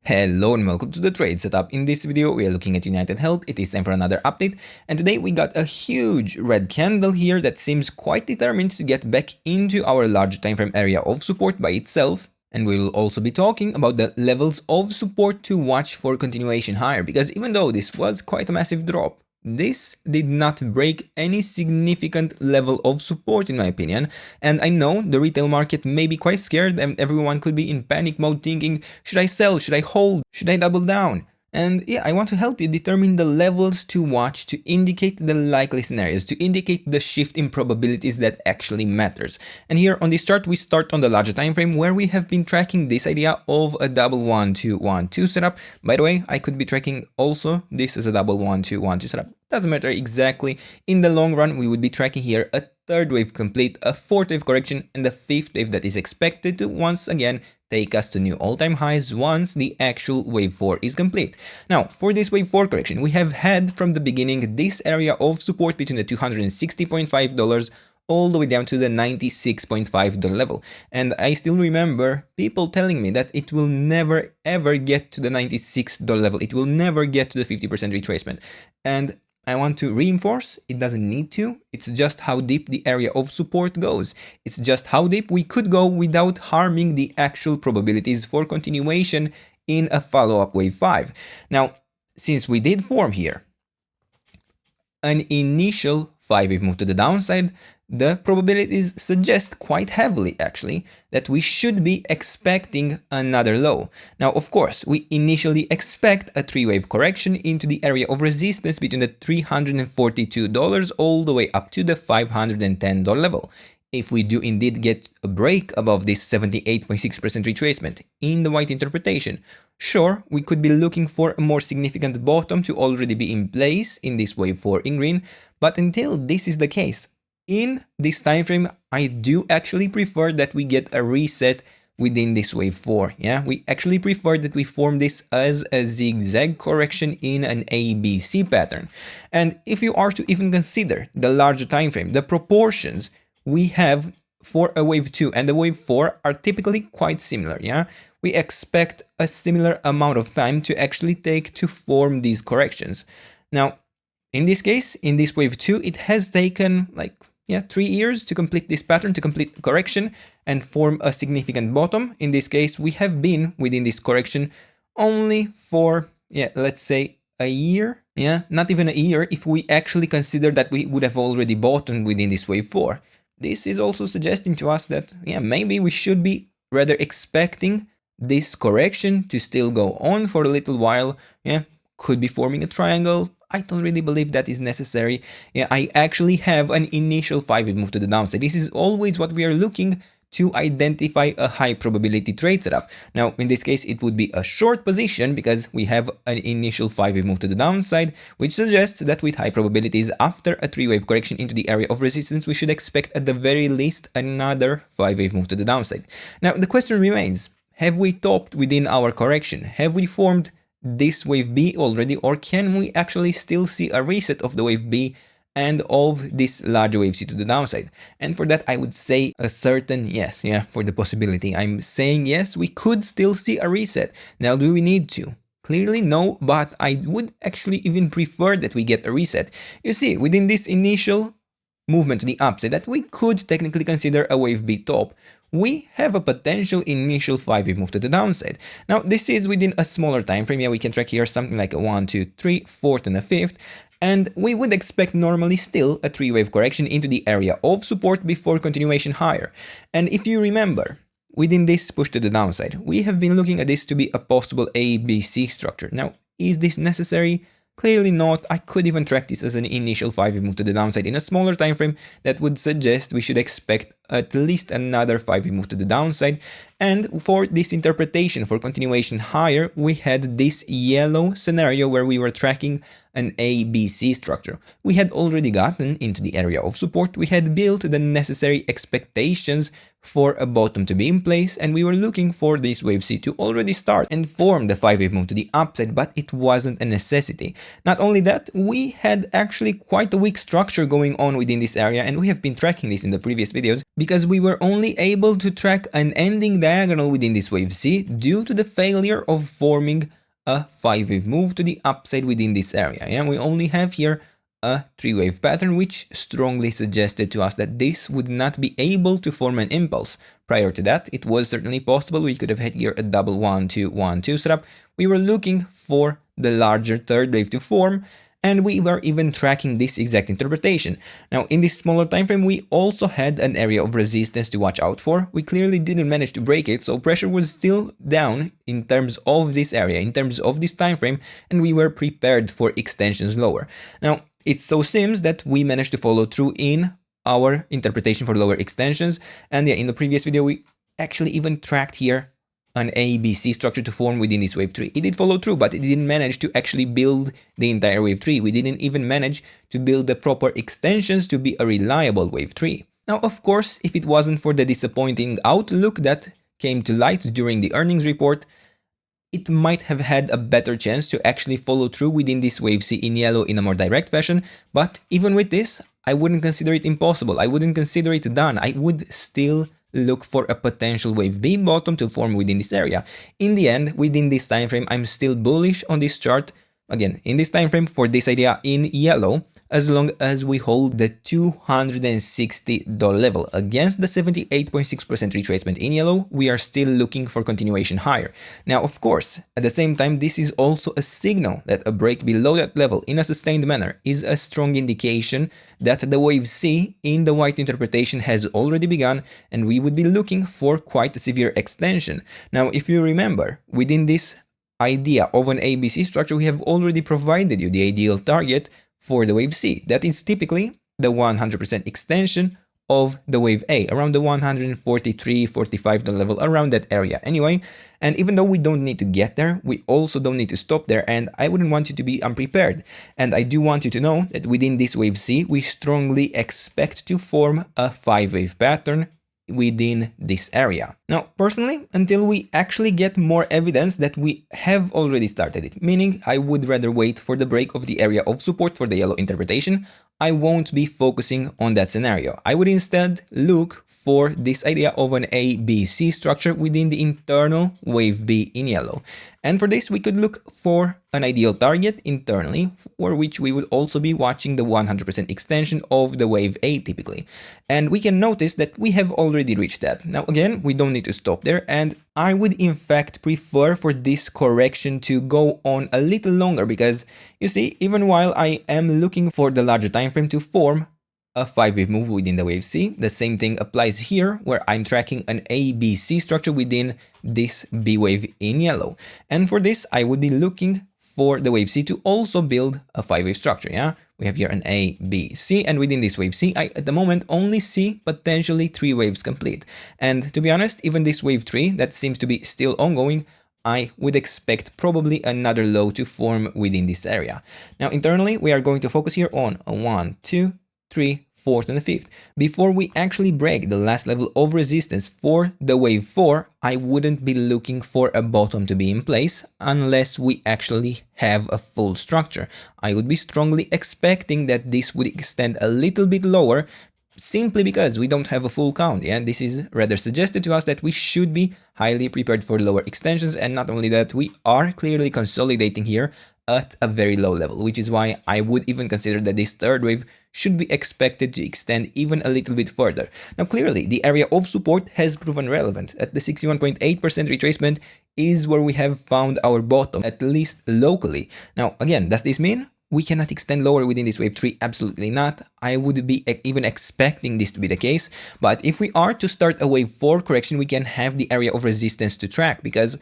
Hello and welcome to the trade setup. In this video we are looking at United Health. It is time for another update, and today we got a huge red candle here that seems quite determined to get back into our large time frame area of support by itself. And we will also be talking about the levels of support to watch for continuation higher, because even though this was quite a massive drop, this did not break any significant level of support in my opinion, and I know the retail market may be quite scared and everyone could be in panic mode thinking, should I sell, should I hold, should I double down? And yeah, I want to help you determine the levels to watch to indicate the likely scenarios, to indicate the shift in probabilities that actually matters. And here on this chart, we start on the larger time frame where we have been tracking this idea of a double 1-2-1-2 setup. By the way, I could be tracking also this as a double 1-2-1-2 setup. Doesn't matter exactly. In the long run, we would be tracking here a third wave complete, a fourth wave correction, and a fifth wave that is expected to once again take us to new all-time highs once the actual wave 4 is complete. Now, for this wave 4 correction, we have had from the beginning this area of support between the $260.5 all the way down to the $96.5 level. And I still remember people telling me that it will never ever get to the $96 level. It will never get to the 50% retracement. And I want to reinforce, it doesn't need to, it's just how deep the area of support goes. It's just how deep we could go without harming the actual probabilities for continuation in a follow-up wave 5. Now, since we did form here an initial 5-wave move to the downside, the probabilities suggest quite heavily actually that we should be expecting another low. Now, of course, we initially expect a 3-wave correction into the area of resistance between the $342 all the way up to the $510 level. If we do indeed get a break above this 78.6% retracement in the white interpretation, sure, we could be looking for a more significant bottom to already be in place in this wave 4 in green, but until this is the case, in this time frame, I do actually prefer that we get a reset within this wave 4. Yeah, we actually prefer that we form this as a zigzag correction in an ABC pattern. And if you are to even consider the larger time frame, the proportions we have for a wave 2 and a wave 4 are typically quite similar. Yeah, we expect a similar amount of time to actually take to form these corrections. Now, in this case, in this wave 2, it has taken like 3 years to complete this pattern, to complete the correction and form a significant bottom. In this case, we have been within this correction only for, let's say a year. Yeah, not even a year if we actually consider that we would have already bottomed within this wave 4. This is also suggesting to us that, maybe we should be rather expecting this correction to still go on for a little while. Yeah, could be forming a triangle. I don't really believe that is necessary. Yeah, I actually have an initial 5-wave move to the downside. This is always what we are looking to identify a high probability trade setup. Now, in this case, it would be a short position because we have an initial 5-wave move to the downside, which suggests that with high probabilities after a 3-wave correction into the area of resistance, we should expect at the very least another 5-wave move to the downside. Now, the question remains, have we topped within our correction? Have we formed this wave B already, or can we actually still see a reset of the wave B and of this larger wave C to the downside? And for that, I would say a certain yes, for the possibility. I'm saying yes, we could still see a reset. Now, do we need to? Clearly no, but I would actually even prefer that we get a reset. You see, within this initial movement to the upside that we could technically consider a wave B top, we have a potential initial 5-wave move to the downside. Now, this is within a smaller time frame. Yeah, we can track here something like a 1, 2, 3, 4th, and a 5th. And we would expect normally still a 3-wave correction into the area of support before continuation higher. And if you remember, within this push to the downside, we have been looking at this to be a possible ABC structure. Now, is this necessary? Clearly not. I could even track this as an initial 5-wave move to the downside in a smaller time frame that would suggest we should expect at least another 5-wave move to the downside. And for this interpretation for continuation higher, we had this yellow scenario where we were tracking an ABC structure. We had already gotten into the area of support, we had built the necessary expectations for a bottom to be in place, and we were looking for this wave C to already start and form the 5-wave move to the upside, but it wasn't a necessity. Not only that, we had actually quite a weak structure going on within this area, and we have been tracking this in the previous videos. because we were only able to track an ending diagonal within this wave C due to the failure of forming a 5-wave move to the upside within this area. Yeah, we only have here a 3-wave pattern, which strongly suggested to us that this would not be able to form an impulse. Prior to that, it was certainly possible we could have had here a double 1-2-1-2 setup. We were looking for the larger third wave to form, and we were even tracking this exact interpretation. Now, in this smaller time frame, we also had an area of resistance to watch out for. We clearly didn't manage to break it, so pressure was still down in terms of this area, in terms of this time frame, and we were prepared for extensions lower. Now, it so seems that we managed to follow through in our interpretation for lower extensions, and yeah, in the previous video, we actually even tracked here an ABC structure to form within this wave 3. It did follow through, but it didn't manage to actually build the entire wave 3. We didn't even manage to build the proper extensions to be a reliable wave 3. Now, of course, if it wasn't for the disappointing outlook that came to light during the earnings report, it might have had a better chance to actually follow through within this wave C in yellow in a more direct fashion. But even with this, I wouldn't consider it impossible. I wouldn't consider it done. I would still look for a potential wave B bottom to form within this area. In the end, within this time frame, I'm still bullish on this chart. Again, in this time frame for this idea in yellow, as long as we hold the $260 level against the 78.6% retracement in yellow, we are still looking for continuation higher. Now, of course, at the same time, this is also a signal that a break below that level in a sustained manner is a strong indication that the wave C in the white interpretation has already begun, and we would be looking for quite a severe extension. Now, if you remember, within this idea of an ABC structure, we have already provided you the ideal target for the wave C. That is typically the 100% extension of the wave A, around the $143-45 level, around that area anyway. And even though we don't need to get there, we also don't need to stop there, and I wouldn't want you to be unprepared. And I do want you to know that within this wave C, we strongly expect to form a 5-wave pattern within this area. Now, personally, until we actually get more evidence that we have already started it, meaning I would rather wait for the break of the area of support for the yellow interpretation, I won't be focusing on that scenario. I would instead look for this idea of an ABC structure within the internal wave B in yellow. And for this, we could look for an ideal target internally, for which we would also be watching the 100% extension of the wave A typically. And we can notice that we have already reached that. Now, again, we don't need to stop there, and I would in fact prefer for this correction to go on a little longer, because you see, even while I am looking for the larger time frame to form a 5-wave move within the wave C, the same thing applies here, where I'm tracking an ABC structure within this B wave in yellow. And for this, I would be looking for the wave C to also build a 5-wave structure. Yeah, we have here an A, B, C, and within this wave C, I at the moment only see potentially 3 waves complete. And to be honest, even this wave 3 that seems to be still ongoing, I would expect probably another low to form within this area. Now, internally, we are going to focus here on a 1, 2, 3, 4th, and the 5th. Before we actually break the last level of resistance for the wave 4, I wouldn't be looking for a bottom to be in place unless we actually have a full structure. I would be strongly expecting that this would extend a little bit lower, simply because we don't have a full count. Yeah, this is rather suggested to us that we should be highly prepared for lower extensions, and not only that, we are clearly consolidating here at a very low level, which is why I would even consider that this third wave should be expected to extend even a little bit further. Now, clearly, the area of support has proven relevant. At the 61.8% retracement is where we have found our bottom, at least locally. Now, again, does this mean we cannot extend lower within this wave 3? Absolutely not. I would be even expecting this to be the case. But if we are to start a wave 4 correction, we can have the area of resistance to track, because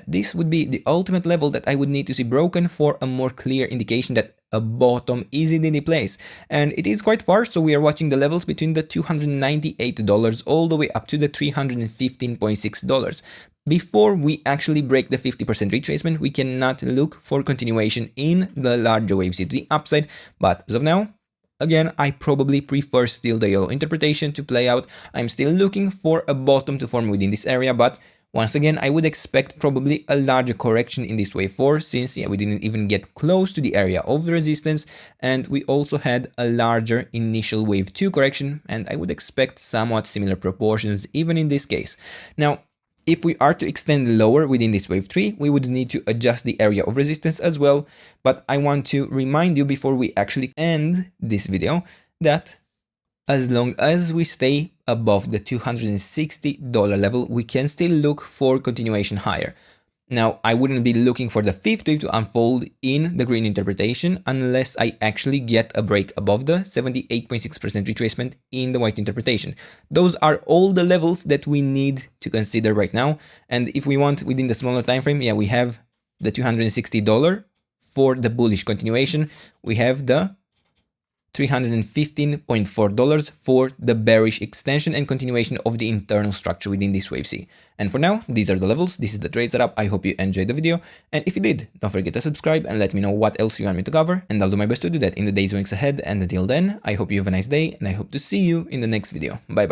this would be the ultimate level that I would need to see broken for a more clear indication that a bottom is in any place. And it is quite far, so we are watching the levels between the $298 all the way up to the $315.6. Before we actually break the 50% retracement, we cannot look for continuation in the larger wave C to the upside. But as of now, again, I probably prefer still the yellow interpretation to play out. I'm still looking for a bottom to form within this area, but Once again, I would expect probably a larger correction in this wave 4 since we didn't even get close to the area of the resistance, and we also had a larger initial wave 2 correction, and I would expect somewhat similar proportions even in this case. Now, if we are to extend lower within this wave 3, we would need to adjust the area of resistance as well, but I want to remind you before we actually end this video that as long as we stay above the $260 level, we can still look for continuation higher. Now, I wouldn't be looking for the fifth wave to unfold in the green interpretation unless I actually get a break above the 78.6% retracement in the white interpretation. Those are all the levels that we need to consider right now. And if we want within the smaller time frame, we have the $260 for the bullish continuation. We have the $315.4 for the bearish extension and continuation of the internal structure within this wave C. And for now, these are the levels, this is the trade setup. I hope you enjoyed the video, and if you did, don't forget to subscribe and let me know what else you want me to cover, and I'll do my best to do that in the days and weeks ahead. And until then, I hope you have a nice day, and I hope to see you in the next video. Bye bye.